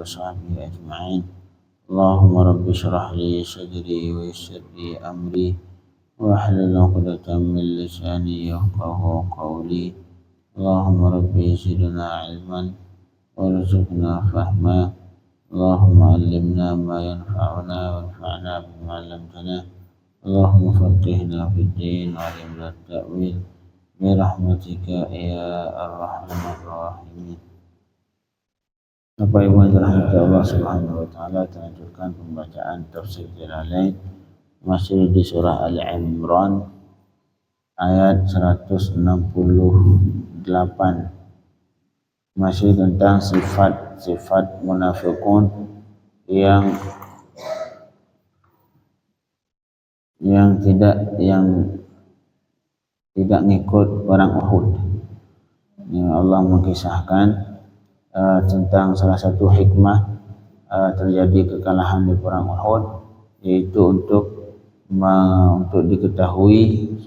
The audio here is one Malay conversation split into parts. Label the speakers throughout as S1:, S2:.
S1: وصحبه أجمعين. اللهم رب اشرح لي صدري ويسر لي أمري واحلل عقدة من لساني يفقه قولي. اللهم رب زدنا علما وارزقنا فهما. اللهم علمنا ما ينفعنا وانفعنا بما علمتنا. اللهم فقهنا في الدين وعلمنا التأويل برحمتك يا أرحم الراحمين. Bapak Ibu yang dirahmati Allah Subhanahu wa taala, kita lanjutkan pembacaan tafsir Jalalain masih di surah Al-Imran ayat 168. Masih tentang sifat munafikun yang tidak ngikut perang Uhud. Allah mengisahkan tentang salah satu hikmah terjadi kekalahan di perang Uhud, yaitu untuk diketahui,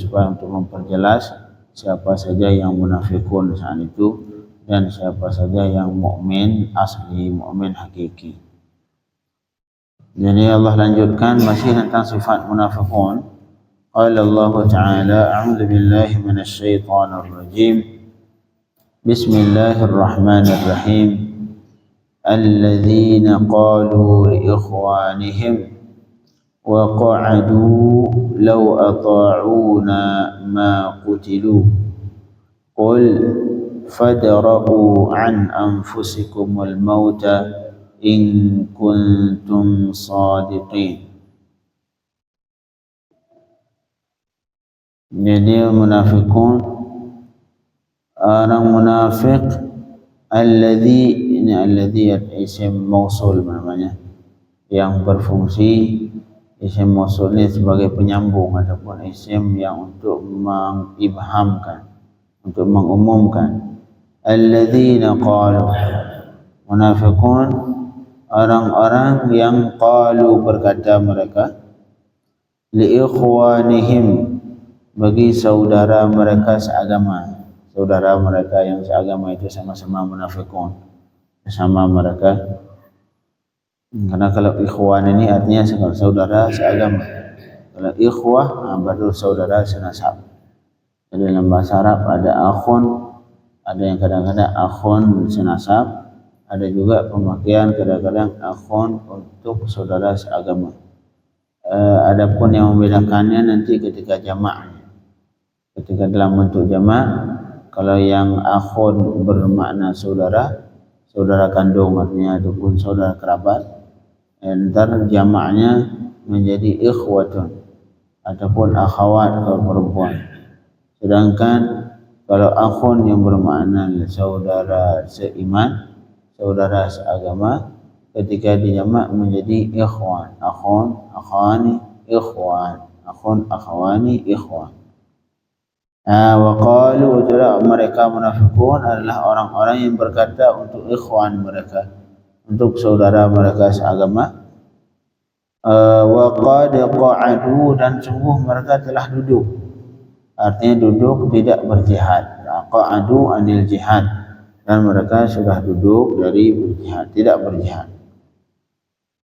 S1: supaya untuk memperjelas siapa saja yang munafikun saat itu dan siapa saja yang mukmin asli, mukmin hakiki. Jadi Allah lanjutkan masih tentang sifat munafikun. Qala Allah Ta'ala, a'udzu billahi minasy syaithanir rajim. Bismillahirrahmanirrahim. Alladzina qalu li ikhwanihim wa qa'adu law ata'una ma qutilu. Qul fadra'u an anfusikumul mauta in kuntum sadiqin. Jadi munafikun, orang munafik, alladzi isim mausul namanya, yang berfungsi isim mausul ini sebagai penyambung ataupun isim yang untuk mengibhamkan, untuk mengumumkan. Alladzina qalu, munafikun orang-orang yang qalu berkata mereka, li ikhwanihim bagi saudara mereka seagama. Saudara mereka yang seagama itu sama-sama munafikun, sama mereka. Karena kalau ikhwan ini artinya saudara seagama. Kalau ikhwah baru saudara senasab. Jadi dalam bahasa Arab ada akhun, ada yang kadang-kadang akhun senasab, ada juga pemakaian kadang-kadang akhun untuk saudara seagama. Adapun yang membedakannya nanti ketika jamaknya. Ketika dalam bentuk jamak, kalau yang akhun bermakna saudara, saudara kandung artinya ataupun saudara kerabat, ntar jamaknya menjadi ikhwatun ataupun akhawat kalau perempuan. Sedangkan kalau akhun yang bermakna saudara seiman, saudara seagama, ketika dijamak menjadi ikhwan, akhun, akhwani, ikhwan, akhun, akhwani, ikhwan. Wa qalu, mereka munafikun adalah orang-orang yang berkata untuk ikhwan mereka, untuk saudara mereka seagama. Wa qad qa'adu, dan sungguh mereka telah duduk, artinya duduk tidak berjihad. Qa'adu anil jihad, dan mereka sudah duduk dari berjihad, tidak berjihad.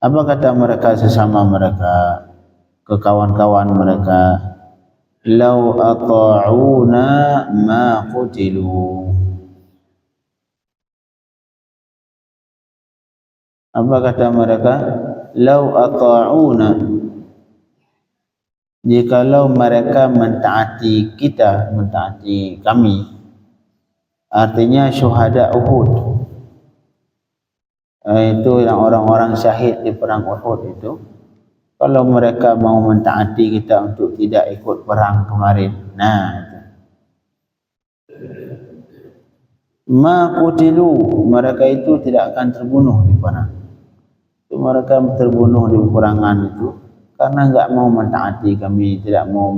S1: Apa kata mereka sesama mereka, ke kawan-kawan mereka? Law ata'una ma qutilu. Apa kata mereka? Law ata'una, jikalau mereka mentaati kita, mentaati kami, artinya syuhada Uhud, itu yang orang-orang syahid di perang Uhud itu. Kalau mereka mau mentaati kita untuk tidak ikut perang kemarin, nah itu. Ma qutilu, mereka itu tidak akan terbunuh di perang. Itu mereka terbunuh di peperangan itu karena enggak mau mentaati kami, tidak mau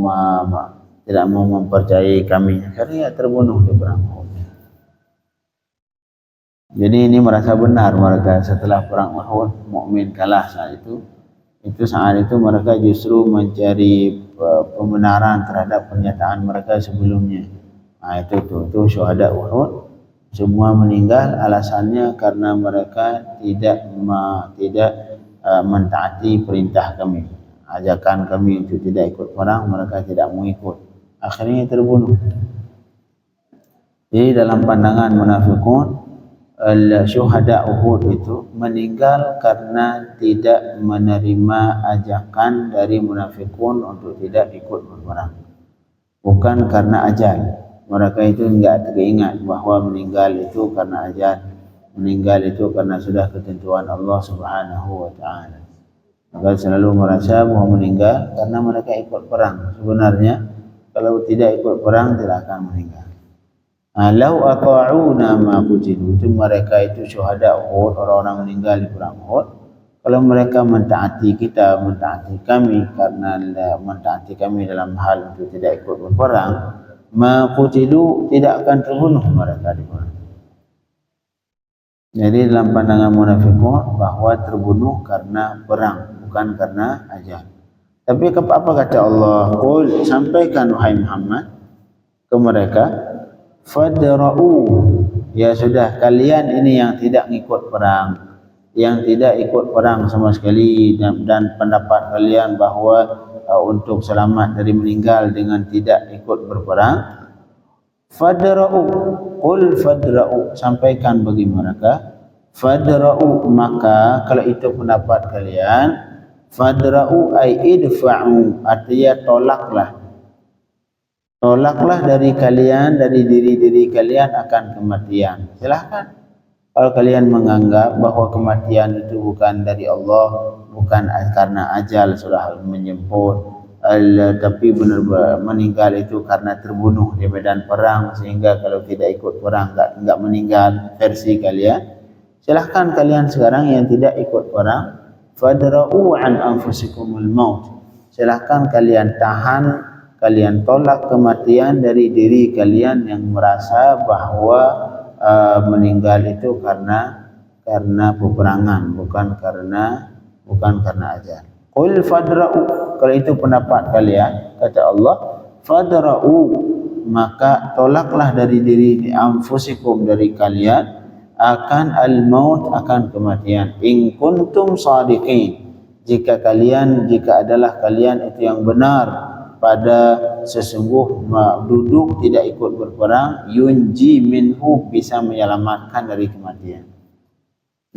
S1: mempercayai kami, akhirnya terbunuh di perang Uhud. Jadi ini merasa benar mereka setelah perang Uhud mukmin kalah saat itu. Saat itu mereka justru mencari pembenaran terhadap pernyataan mereka sebelumnya. Nah itu syuhada Uhud Semua meninggal alasannya karena mereka tidak mentaati perintah kami. Ajakan kami untuk tidak ikut perang, mereka tidak mengikut. Akhirnya terbunuh. Jadi dalam pandangan munafikun, syuhada Uhud itu meninggal karena tidak menerima ajakan dari munafikun untuk tidak ikut berperang. Bukan karena ajal. Mereka itu enggak teringat bahwa meninggal itu karena ajal, meninggal itu karena sudah ketentuan Allah Subhanahu wa taala. Maka selalu merasa bahwa meninggal karena mereka ikut perang. Sebenarnya kalau tidak ikut perang tidak akan meninggal. Lau ata'una ma qutilu, itu mereka itu syuhada Uhud, orang-orang meninggal di perang Uhud. Kalau mereka mentaati kita, mentaati kami, karena mentaati kami dalam hal untuk tidak ikut berperang, ma qutilu, tidak akan terbunuh mereka di perang. Jadi dalam pandangan munafikun bahwa terbunuh karena perang, bukan karena ajal. Tapi apa kata Allah? Qul, sampaikan wahai Muhammad ke mereka, fadra'u, ya sudah, kalian ini yang tidak ikut perang, yang tidak ikut perang sama sekali, dan pendapat kalian bahwa untuk selamat dari meninggal dengan tidak ikut berperang, fadra'u, qul fadra'u, sampaikan bagi mereka, fadra'u, maka kalau itu pendapat kalian, fadra'u ay idfa'u, artinya tolaklah. Tolaklah dari kalian, dari diri-diri kalian akan kematian. Silahkan. Kalau kalian menganggap bahwa kematian itu bukan dari Allah, bukan karena ajal sudah menjemput, tapi benar meninggal itu karena terbunuh di medan perang, sehingga kalau tidak ikut perang enggak meninggal, versi kalian. Silahkan kalian sekarang yang tidak ikut perang, fadra'u an anfusikumul maut. Silahkan kalian tahan, kalian tolak kematian dari diri kalian yang merasa bahwa meninggal itu karena peperangan, bukan karena ajal. Qul fadra'u, kalau itu pendapat kalian, kata Allah, fadra'u, maka tolaklah dari diri anfusikum, dari kalian, akan al-maut, akan kematian. In kuntum shadiqin, jika adalah kalian itu yang benar pada sesungguh duduk tidak ikut berperang, yunji minhu, bisa menyelamatkan dari kematian.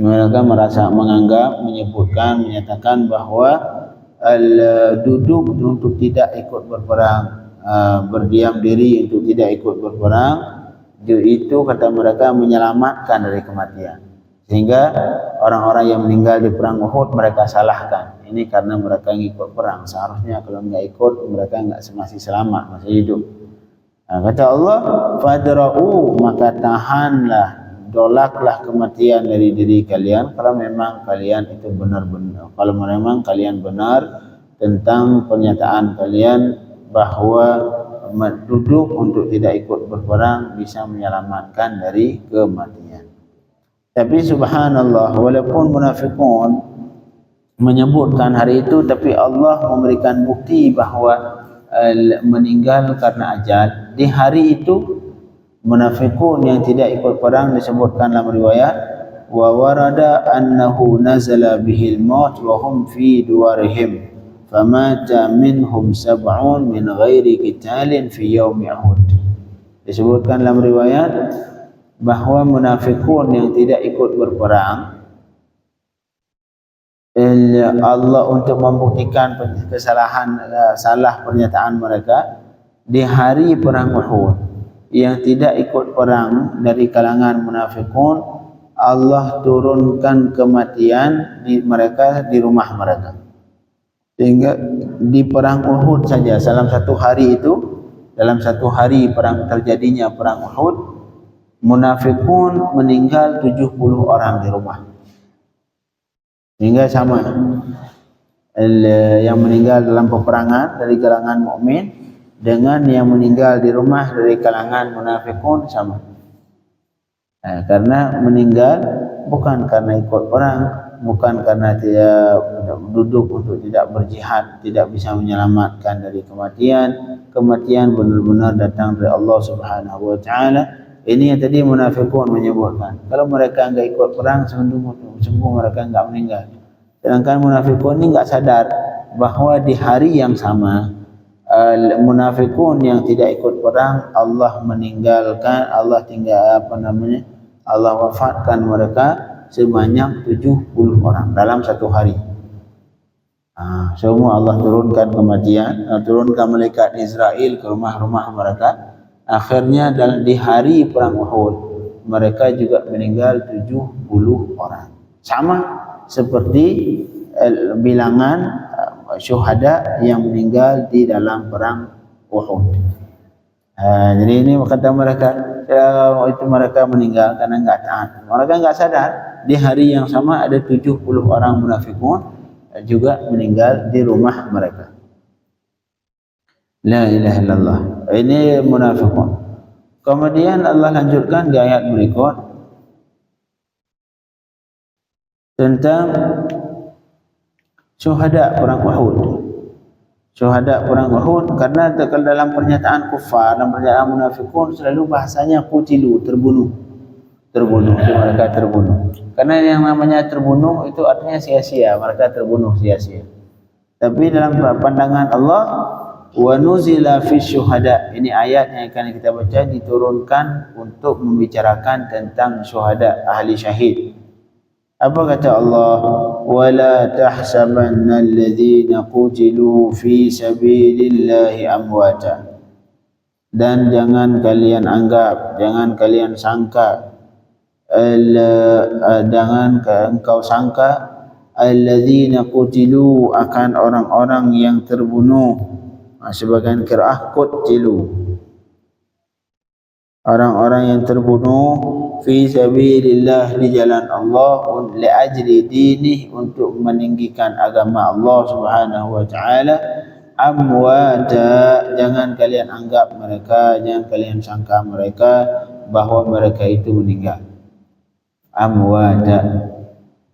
S1: Mereka menyatakan bahwa duduk untuk tidak ikut berperang, berdiam diri untuk tidak ikut berperang, itu kata mereka menyelamatkan dari kematian. Sehingga orang-orang yang meninggal di perang Uhud mereka salahkan. Ini karena mereka ikut perang. Seharusnya kalau enggak ikut, mereka masih selamat, masih hidup. Kata Allah, fadra'u, maka tahanlah, tolaklah kematian dari diri kalian kalau memang kalian itu benar-benar, kalau memang kalian benar tentang pernyataan kalian bahwa duduk untuk tidak ikut berperang bisa menyelamatkan dari kematian. Tapi subhanallah, walaupun munafikun menyebutkan hari itu, tapi Allah memberikan bukti bahwa meninggal karena ajal. Di hari itu munafikun yang tidak ikut perang disebutkan dalam riwayat, wa warada annahu nazala bihil maut wa hum fi duwarihim famata minhum sab'un min ghairi qitalin fi yaumi Uhud. Disebutkan dalam riwayat bahwa munafikun yang tidak ikut berperang, Allah untuk membuktikan salah pernyataan mereka, di hari perang Uhud yang tidak ikut perang dari kalangan munafikun, Allah turunkan kematian di mereka, di rumah mereka. Sehingga di perang Uhud saja, dalam satu hari terjadinya perang Uhud, munafikun meninggal 70 orang di rumah. Sehingga sama, yang meninggal dalam peperangan dari kalangan mukmin dengan yang meninggal di rumah dari kalangan munafikun sama. Karena meninggal bukan karena ikut perang, bukan karena tidak duduk untuk tidak berjihad, tidak bisa menyelamatkan dari kematian. Kematian benar-benar datang dari Allah Subhanahu wa taala. Ini yang tadi munafikun menyebutkan. Kalau mereka enggak ikut perang, sungguh mereka enggak meninggal. Sedangkan munafikun ini enggak sadar bahwa di hari yang sama munafikun yang tidak ikut perang Allah meninggalkan, Allah wafatkan mereka sebanyak 70 orang dalam satu hari. Semua Allah turunkan kematian, turunkan malaikat Israel ke rumah-rumah mereka. Akhirnya di hari perang Uhud mereka juga meninggal 70 orang. Sama seperti bilangan syuhada yang meninggal di dalam perang Uhud. Jadi ini kata mereka itu mereka meninggal karena enggak taat. Mereka enggak sadar di hari yang sama ada 70 orang munafikun juga meninggal di rumah mereka. La ilaha illallah. Ini munafikun. Kemudian Allah lanjutkan di ayat berikut tentang syuhada perang Uhud. Syuhada perang Uhud, karena dalam pernyataan kufar, dalam pernyataan munafikun selalu bahasanya qutilu, terbunuh. Mereka terbunuh. Karena yang namanya terbunuh itu artinya sia-sia, mereka terbunuh sia-sia. Tapi dalam pandangan Allah, wa nuzila fi syuhada, ini ayat yang akan kita baca diturunkan untuk membicarakan tentang syuhada, ahli syahid. Apa kata Allah? Wala tahsabanna alladhina qutilu fi sabilillahi amwata. Dan jangan kalian anggap, jangan kalian sangka, jangan engkau sangka alladhina qutilu, akan orang-orang yang terbunuh. Sebagian qiraah qutilu, orang-orang yang terbunuh fi sabilillah, di jalan Allah, li ajli dinih, untuk meninggikan agama Allah Subhanahu wa taala. Amwata, jangan kalian anggap mereka, jangan kalian sangka mereka bahwa mereka itu meninggal. Amwata,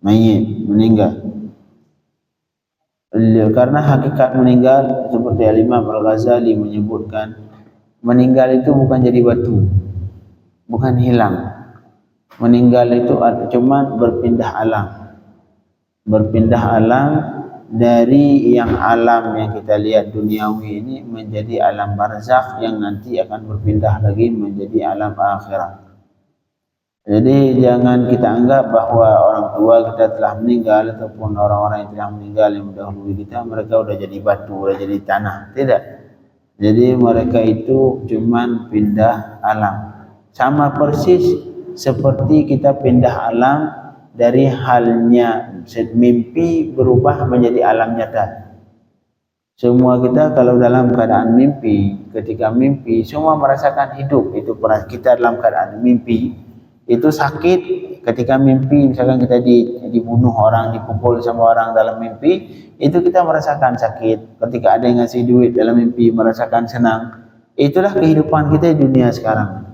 S1: mayit, meninggal. Karena hakikat meninggal seperti Al-Imam Al-Ghazali menyebutkan, meninggal itu bukan jadi batu, bukan hilang. Meninggal itu cuma berpindah alam. Berpindah alam dari yang alam yang kita lihat duniawi ini menjadi alam barzakh yang nanti akan berpindah lagi menjadi alam akhirat. Jadi jangan kita anggap bahwa orang tua kita telah meninggal ataupun orang-orang yang telah meninggal yang mendahului kita, mereka sudah jadi batu, sudah jadi tanah. Tidak. Jadi mereka itu cuma pindah alam. Sama persis seperti kita pindah alam dari halnya mimpi berubah menjadi alam nyata. Semua kita kalau dalam keadaan mimpi, ketika mimpi semua merasakan hidup. Itu kita dalam keadaan mimpi itu sakit. Ketika mimpi misalkan kita dibunuh orang, dipukul sama orang dalam mimpi, itu kita merasakan sakit. Ketika ada yang ngasih duit dalam mimpi, merasakan senang. Itulah kehidupan kita di dunia sekarang.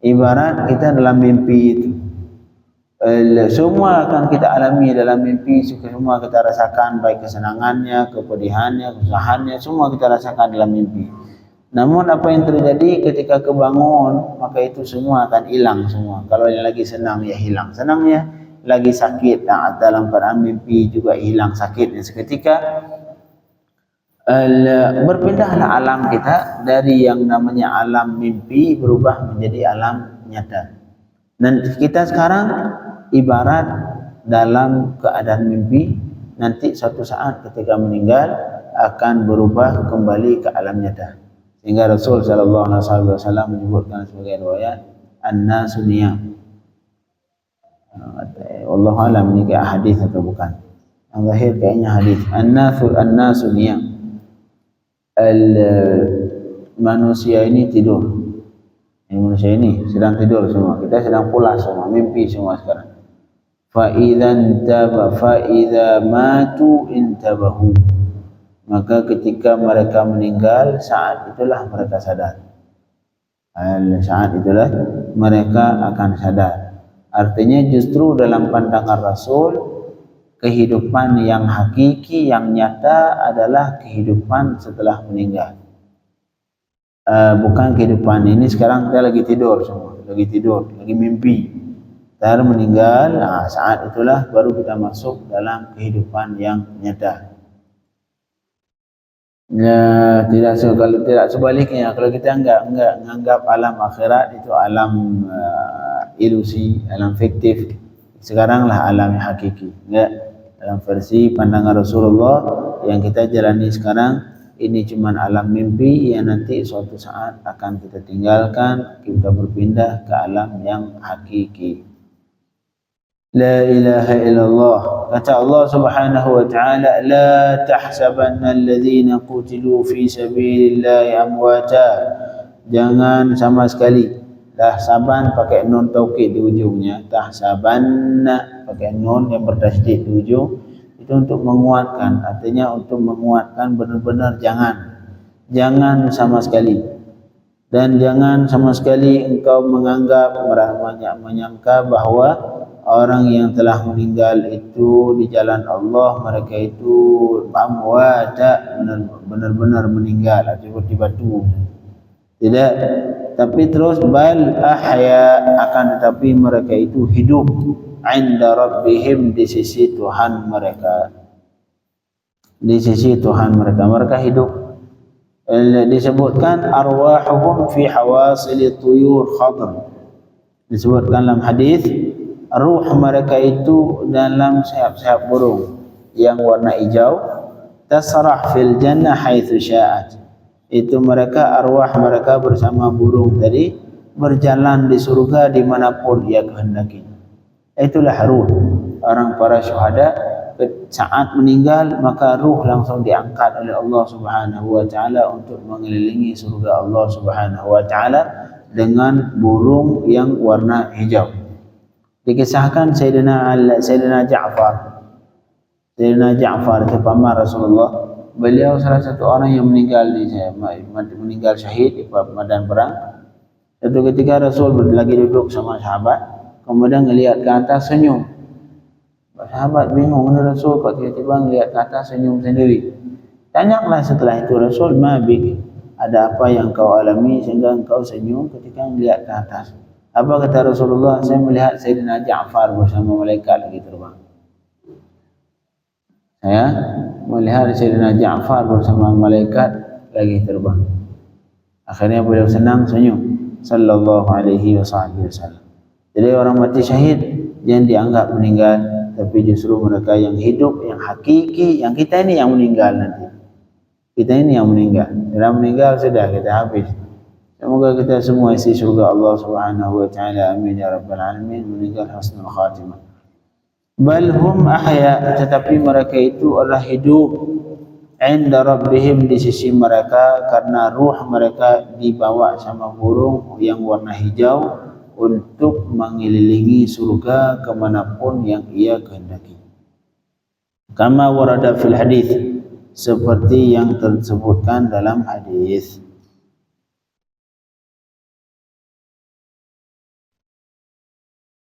S1: Ibarat kita dalam mimpi itu, semua akan kita alami dalam mimpi, semua kita rasakan, baik kesenangannya, kepedihannya, kesusahannya, semua kita rasakan dalam mimpi. Namun apa yang terjadi ketika kebangun, maka itu semua akan hilang semua. Kalau yang lagi senang ya hilang senangnya, lagi sakit dalam keadaan mimpi juga hilang sakitnya seketika. Berpindahlah alam kita dari yang namanya alam mimpi berubah menjadi alam nyata. Dan kita sekarang ibarat dalam keadaan mimpi, nanti suatu saat ketika meninggal akan berubah kembali ke alam nyata. Sehingga Rasul sallallahu alaihi wasallam menyebutkan sebagai riwayat an-nasu niyam. Wallahu a'lam ini kayak hadis atau bukan. Yang zahir kayaknya hadis. An-nasu niyam. Manusia ini tidur. Manusia ini sedang tidur semua. Kita sedang pulas semua, mimpi semua sekarang. Fa idza matu intabahu. Maka ketika mereka meninggal, saat itulah mereka sadar. Saat itulah mereka akan sadar. Artinya justru dalam pandangan Rasul, kehidupan yang hakiki, yang nyata adalah kehidupan setelah meninggal. bukan kehidupan ini. Sekarang kita lagi tidur semua, lagi tidur, lagi mimpi. Ntar meninggal, saat itulah baru kita masuk dalam kehidupan yang nyata. Ya, kalau tidak sebaliknya, kalau kita enggak menganggap alam akhirat itu alam ilusi, alam fiktif. Sekaranglah alam yang hakiki. Enggak, dalam versi pandangan Rasulullah yang kita jalani sekarang ini cuma alam mimpi yang nanti suatu saat akan kita tinggalkan, kita berpindah ke alam yang hakiki. La ilaha illallah. Kata Allah Subhanahu wa taala, la tahsabanna alladhina qutilu fi sabilillahi amwata. Jangan sama sekali. Tahsaban pakai nun taukid di ujungnya, tahsabanna pakai nun yang bertasydid di ujung, itu untuk menguatkan, artinya untuk menguatkan benar-benar jangan sama sekali. Dan jangan sama sekali engkau menganggap, menyangka bahwa orang yang telah meninggal itu di jalan Allah, mereka itu amwata, benar-benar meninggal seperti batu. Tidak, tapi terus bal ahya, akan tetapi mereka itu hidup inda rabbihim, di sisi Tuhan mereka. Di sisi Tuhan mereka hidup. Disebutkan arwahuhum fi hawasil tuyur khadr. Disebutkan dalam hadis, ruh mereka itu dalam sayap-sayap burung yang warna hijau, tasrah fil jannah haitsu sya'at. Itu mereka, arwah mereka bersama burung tadi berjalan di surga dimanapun ia kehendaki. Itulah ruh orang para syuhada. Saat meninggal maka ruh langsung diangkat oleh Allah Subhanahu wa taala untuk mengelilingi surga Allah Subhanahu wa taala dengan burung yang warna hijau. Dikisahkan Sayyidina Ja'far itu paman Rasulullah. Beliau salah satu orang yang meninggal syahid di medan perang. Satu ketika Rasul lagi duduk sama sahabat, kemudian melihat ke atas, senyum. Sahabat bingung, mana Rasul kok tiba-tiba melihat ke atas senyum sendiri. Tanyalah setelah itu Rasul, ma bik, ada apa yang kau alami sehingga engkau senyum ketika melihat ke atas? Apa kata Rasulullah? Saya melihat Sayyidina Ja'far bersama malaikat lagi terbang. Saya melihat Sayyidina Ja'far bersama malaikat lagi terbang. Akhirnya beliau senang, senyum. Sallallahu alaihi wasallam. Jadi orang mati syahid yang dianggap meninggal, tapi justru mereka yang hidup, yang hakiki, yang kita ini yang meninggal nanti. Kita ini yang meninggal. Dalam meninggal sudah kita habis. Semoga kita semua isi surga Allah Subhanahu wa taala. Amin ya rabbal alamin. Meninggal husnul khatimah. Bal hum ahya, tetapi mereka itu adalah hidup inda rabbihim, di sisi mereka, karena ruh mereka dibawa sama burung yang warna hijau untuk mengelilingi surga kemanapun yang ia kehendaki. Kama warada fil hadis, seperti yang tersebutkan dalam hadis.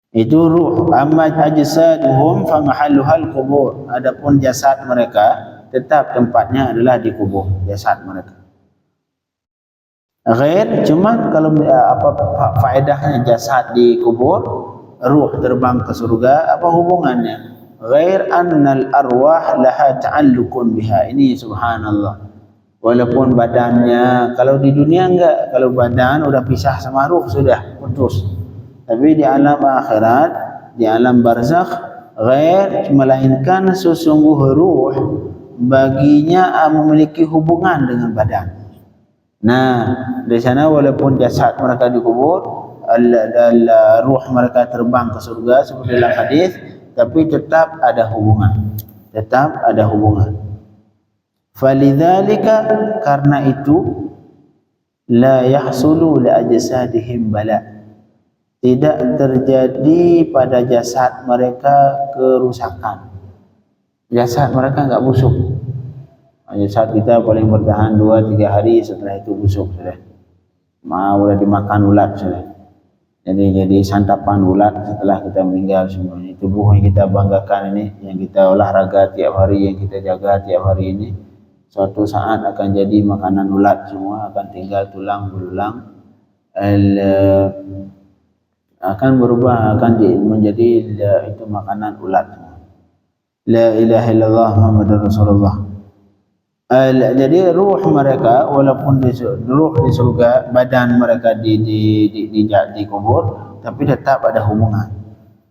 S1: Itu ruh. Amma ajsaduhum fa mahalluhal qubur. Adapun jasad mereka tetap tempatnya adalah di kubur, jasad mereka. Ghair, cuma kalau apa faedahnya jasad di kubur, ruh terbang ke surga, apa hubungannya? Ghair annal arwah laha ta'alluqun biha. Ini subhanallah. Walaupun badannya, kalau di dunia enggak, kalau badan udah pisah sama ruh sudah putus. Tapi di alam akhirat, di alam barzakh, ghair, melainkan sesungguh ruh baginya memiliki hubungan dengan badan. Nah, di sana walaupun jasad mereka dikubur, ruh mereka terbang ke surga seperti dalam hadis, tapi tetap ada hubungan. Tetap ada hubungan. Falidzalika, karena itu, la yahsulu li ajsadihim bala. Tidak terjadi pada jasad mereka kerusakan. Jasad mereka enggak busuk. Jasad kita paling bertahan 2-3 hari, setelah itu busuk sudah. Udah dimakan ulat sudah. Jadi santapan ulat setelah kita meninggal semuanya. Tubuh yang kita banggakan ini, yang kita olahraga tiap hari, yang kita jaga tiap hari ini, suatu saat akan jadi makanan ulat semua, akan tinggal tulang belulang, akan berubah, akan menjadi itu makanan ulat. La ilaha illallah Muhammadur Rasulullah. Jadi ruh mereka, walaupun ruh di surga, badan mereka di kubur, tapi tetap ada hubungan.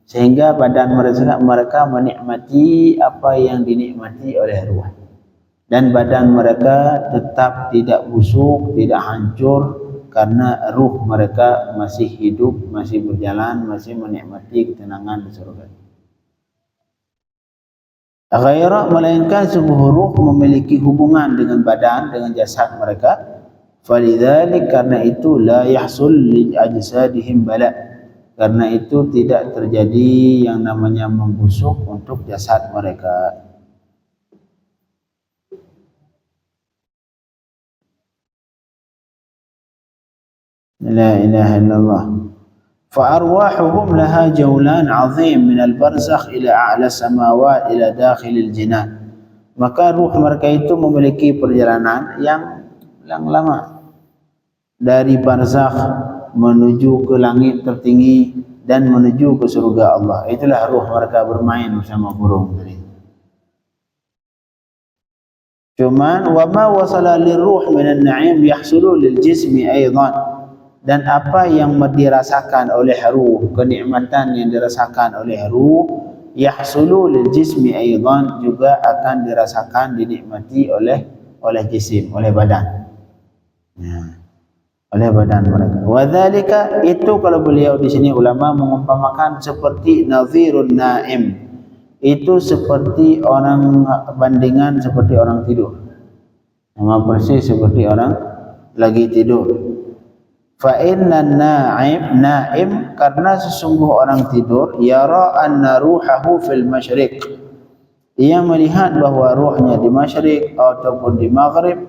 S1: Sehingga badan mereka menikmati apa yang dinikmati oleh ruh. Dan badan mereka tetap tidak busuk, tidak hancur, karena ruh mereka masih hidup, masih berjalan, masih menikmati ketenangan di surga. Ghaira, melainkan sungguh ruh memiliki hubungan dengan badan, dengan jasad mereka. Falidzalik, karena itu la yahsul li ajsadihim bala, karena itu tidak terjadi yang namanya membusuk untuk jasad mereka. La ilaha illallah. فأرواحهم لها جولان عظيم من البرزخ إلى أعلى السماوات إلى داخل الجنان. Maka ruh mereka itu memiliki perjalanan yang lama, dari barzakh menuju ke langit tertinggi dan menuju ke surga Allah. Itulah ruh mereka bermain bersama burung tadi. Cuman wa ma wasala liruh min an-na'im yahsulu lil jismi aidan. Dan apa yang dirasakan oleh ruh, kenikmatan yang dirasakan oleh ruh, yahsulu lil jismi aidan, juga akan dirasakan, dinikmati oleh jisim, oleh badan. Oleh badan mereka. Wadzalika, itu kalau beliau di sini ulama mengumpamakan seperti nadhirun naim. Itu seperti orang, bandingan seperti orang tidur. Sama persis seperti orang lagi tidur. Fa inna naim, karena sesungguh orang tidur, yara anna ruhahu fil masyriq, ia melihat bahwa ruhnya di masyriq ataupun di maghrib,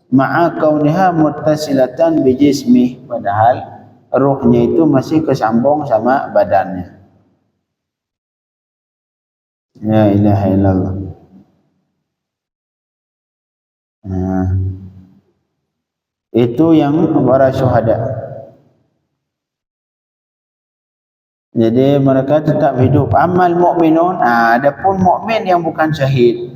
S1: ma'a kauniha muttasilatan bi jismih, padahal ruhnya itu masih kesambung sama badannya. La ilaha illallah. Itu yang para syuhada. Jadi mereka tetap hidup. Amal mukminun, adapun mukmin yang bukan syahid,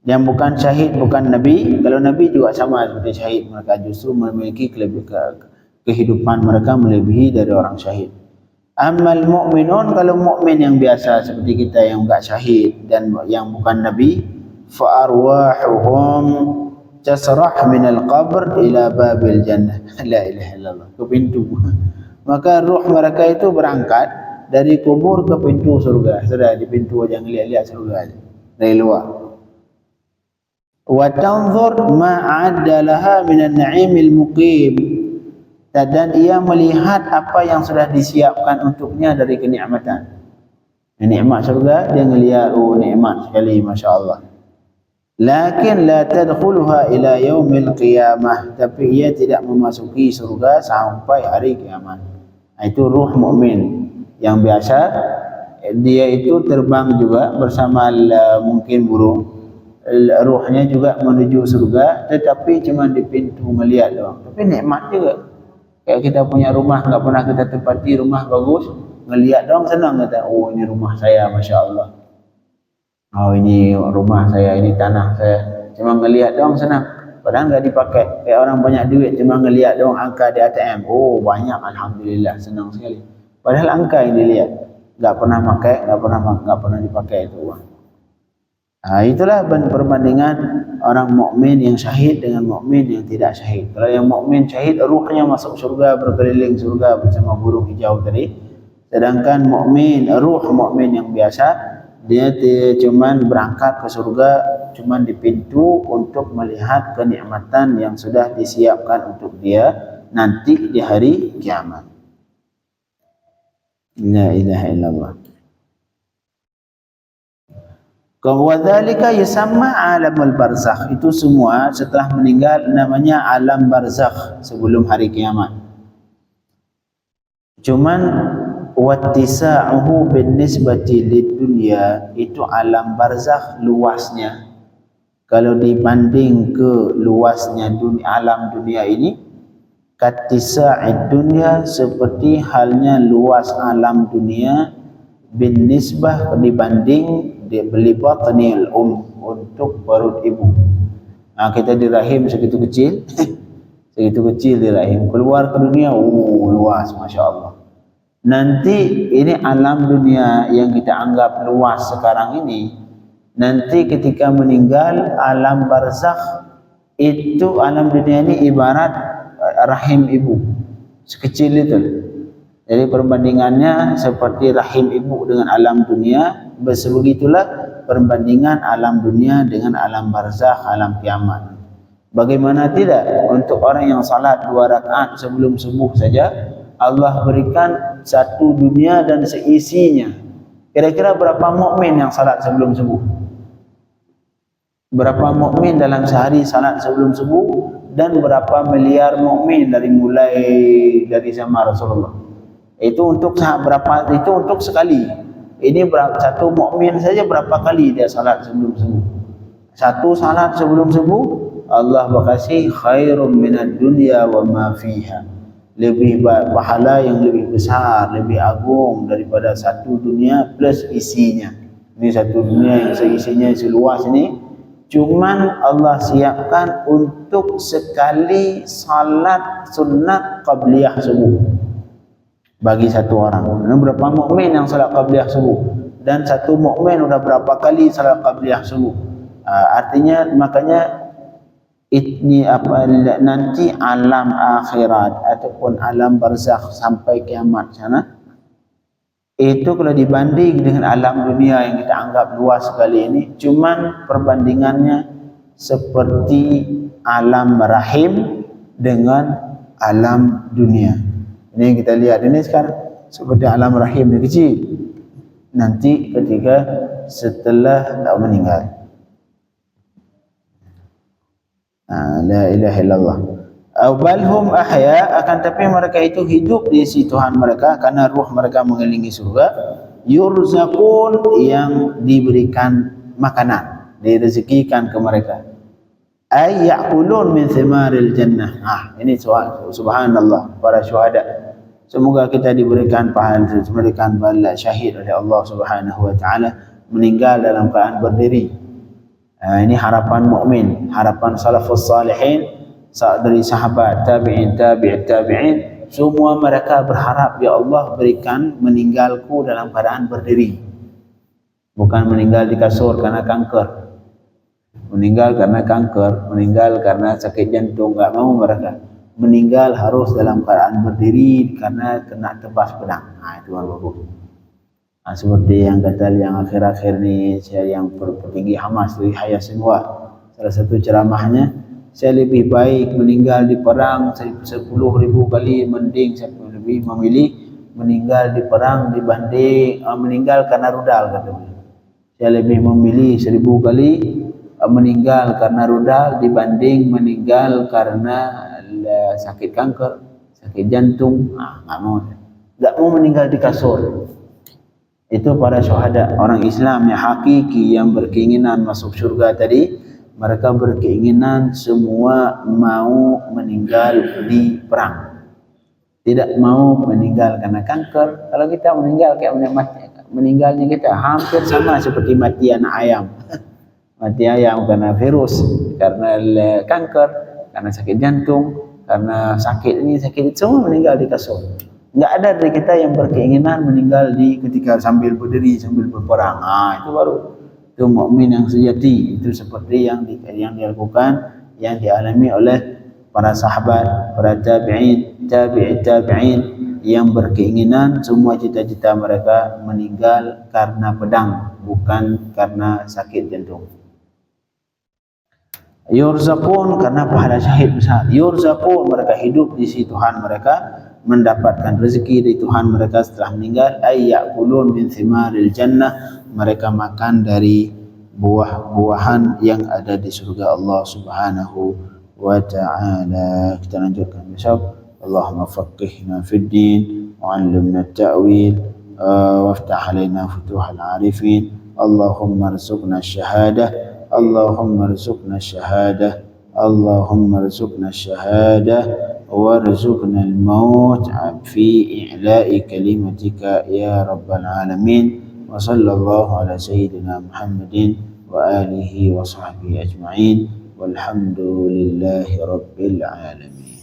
S1: yang bukan syahid, bukan nabi. Kalau nabi juga sama seperti syahid, mereka justru memiliki kehidupan mereka melebihi dari orang syahid. Amal mukminun, kalau mukmin yang biasa seperti kita yang enggak syahid dan yang bukan nabi, fa arwahuhum tasrah minal qabr ila babil jannah. La ilaha illallah, ke pintu. Maka ruh mereka itu berangkat dari kubur ke pintu surga. Sudah di pintu aja ngelihat-lihat surga aja dari luar. Wa tanzur ma a'adda laha minan na'imil muqim, dan ia melihat apa yang sudah disiapkan untuknya dari kenikmatan. Nikmat surga, dia ngelihat, oh nikmat sekali, masya-Allah. Lakin la tadkhuluha ila yaumil qiyamah, tapi ia tidak memasuki surga sampai hari kiamat. Itu ruh mukmin yang biasa, dia itu terbang juga bersama mungkin burung, ruhnya juga menuju surga, tetapi cuma di pintu melihat doang. Tapi nikmat juga. Kayak kita punya rumah, enggak pernah kita tempati, rumah bagus, ngelihat doang senang, kata, oh ini rumah saya, masya-Allah. Oh ini rumah saya, ini tanah saya, cuma ngelihat doang senang, padahal enggak dipakai. Kayak orang banyak duit, cuma ngelihat doang angka di ATM, oh banyak, alhamdulillah, senang sekali. Padahal angka yang dilihat, enggak pernah pakai, enggak pernah dipakai itu uang. Itulah perbandingan orang mukmin yang syahid dengan mukmin yang tidak syahid. Kalau yang mukmin syahid, ruhnya masuk surga, berkeliling surga bersama burung hijau tadi. Sedangkan ruh mukmin yang biasa, dia cuman berangkat ke surga cuman di pintu untuk melihat kenikmatan yang sudah disiapkan untuk dia nanti di hari kiamat. La ilaha illallah. Kawadzalika yusamma alamul barzakh, itu semua setelah meninggal namanya alam barzakh sebelum hari kiamat. Cuman wattisa'uhu bin nisbati lid dunya, itu alam barzakh luasnya kalau dibanding ke luasnya dunia, alam dunia ini, katisa'id dunia, seperti halnya luas alam dunia, bin nisbah, dibanding li batnil untuk perut ibu. Kita di rahim segitu kecil segitu kecil di rahim, keluar ke dunia luas, Masya Allah. Nanti ini alam dunia yang kita anggap luas sekarang ini, nanti ketika meninggal alam barzakh itu, alam dunia ini ibarat rahim ibu, sekecil itu. Jadi perbandingannya seperti rahim ibu dengan alam dunia, sebegitulah perbandingan alam dunia dengan alam barzakh, alam kiamat. Bagaimana tidak untuk orang yang salat 2 rakaat sebelum subuh saja, Allah berikan satu dunia dan seisinya. Kira-kira berapa mukmin yang salat sebelum subuh? Berapa mukmin dalam sehari salat sebelum subuh, dan berapa miliar mukmin dari zaman Rasulullah? Itu untuk berapa? Itu untuk sekali. Ini satu mukmin saja berapa kali dia salat sebelum subuh? Satu salat sebelum subuh, Allah berkasih khairum minad dunya wa ma fiha. Lebih pahala yang lebih besar, lebih agung daripada satu dunia plus isinya. Ini satu dunia yang seisinya seluas ini, cuman Allah siapkan untuk sekali salat sunat qabliyah subuh bagi satu orang. Berapa mukmin yang salat qabliyah subuh? Dan satu mukmin sudah berapa kali salat qabliyah subuh? Artinya makanya ini nanti alam akhirat ataupun alam barzakh sampai kiamat sana, itu kalau dibanding dengan alam dunia yang kita anggap luas sekali ini, cuman perbandingannya seperti alam rahim dengan alam dunia. Ini yang kita lihat ini sekarang, seperti alam rahim yang kecil. Nanti ketika setelah meninggal, la ilaha illallah. Balhum ahya, akan tapi mereka itu hidup di sisi Tuhan mereka karena ruh mereka mengelilingi surga. Yurzaqun, yang diberikan makanan, direzekikan ke mereka. Ay ya'kulun min thimaril jannah. Ini subhanallah, para syuhada. Semoga kita diberikan pahala syahid oleh Allah Subhanahu wa taala, meninggal dalam keadaan berdiri. Ini harapan mukmin, harapan salafus salihin dari sahabat, tabi'in, tabi'in, semua mereka berharap, ya Allah berikan meninggalku dalam keadaan berdiri. Bukan meninggal di kasur karena kanker, meninggal karena kanker, meninggal karena sakit jantung, enggak mau mereka. Meninggal harus dalam keadaan berdiri karena kena tebas pedang. Itu bagus. Seperti yang kata yang akhir-akhir ni, saya yang petinggi Hamas dari Yahya Sinwar, salah satu ceramahnya, saya lebih baik meninggal di perang 10.000 kali, mending saya lebih memilih meninggal di perang dibanding meninggal karena rudal, katanya. Saya lebih memilih 1000 kali meninggal karena rudal dibanding meninggal karena sakit kanker, sakit jantung. Enggak mau meninggal di kasur. Itu para syuhada, orang Islam yang hakiki, yang berkeinginan masuk surga tadi, mereka berkeinginan semua mau meninggal di perang, tidak mau meninggal karena kanker. Kalau kita meninggal kayak meninggalnya kita hampir sama seperti mati anak ayam. Mati ayam karena virus, karena kanker, karena sakit jantung, karena sakit ini sakit itu, semua meninggal di kasur. Enggak ada dari kita yang berkeinginan meninggal ketika sambil berdiri, sambil berperang. Itu baru, itu mukmin yang sejati. Itu seperti yang dilakukan, yang dialami oleh para sahabat, para tabi'in, tabi'in yang berkeinginan semua cita-cita mereka meninggal karena pedang, bukan karena sakit jantung. Yurzaqun, karena pahala syahid besar. Yurzaqun, mereka hidup di sisi Tuhan mereka, mendapatkan rezeki dari Tuhan mereka setelah meninggal. Ay ya'kulun min thimaril jannah, mereka makan dari buah-buahan yang ada di surga Allah Subhanahu wa ta'ala. Kita lanjutkan besok. Allahumma faqihna fid din wa 'allimna at-ta'wil waftah alaina futuhal arifin. Allahumma arzuqna asy-syahadah Allahumma rzuqna syahadah, Allahumma rzuqna syahadah warzuqna al-maut fi i'la'i kalimatika ya rabbal alamin. Wa sallallahu ala sayyidina Muhammadin wa alihi wa sahbihi ajma'in walhamdulillahi rabbil alamin.